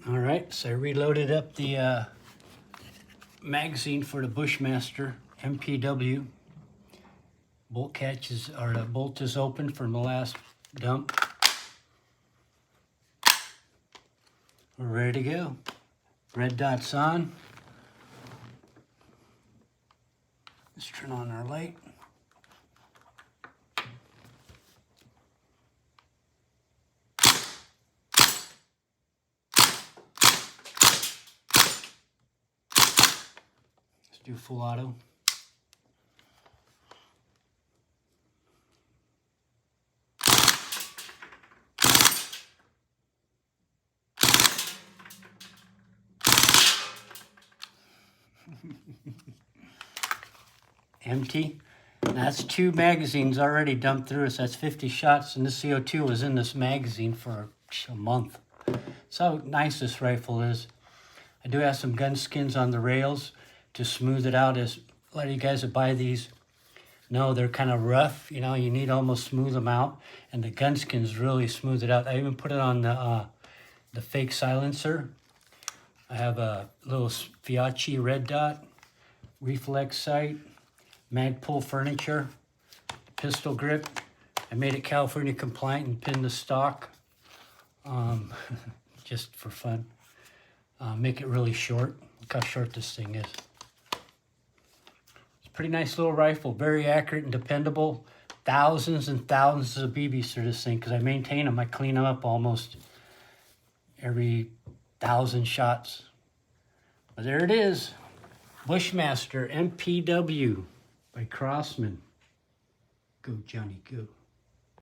All right, so I reloaded up the magazine for the Bushmaster MPW. Bolt catches, or the bolt is open from the last dump. We're ready to go. Red dot's on. Let's turn on our light. Let's do full auto. Empty. That's 2 magazines already dumped through us. That's 50 shots, and the CO2 was in this magazine for a month. That's how nice this rifle is. I do have some gun skins on the rails to smooth it out. As a lot of you guys that buy these know, they're kind of rough. You know, you need to almost smooth them out, and the gun skins really smooth it out. I even put it on the fake silencer. I have a little Fiachi red dot, reflex sight, Magpul furniture, pistol grip. I made it California compliant and pinned the stock just for fun. Make it really short. Look how short this thing is. It's a pretty nice little rifle, very accurate and dependable. Thousands and thousands of BBs through this thing because I maintain them. I clean them up almost every 1,000 shots. But there it is, Bushmaster MPW by Crosman. Go Johnny, go.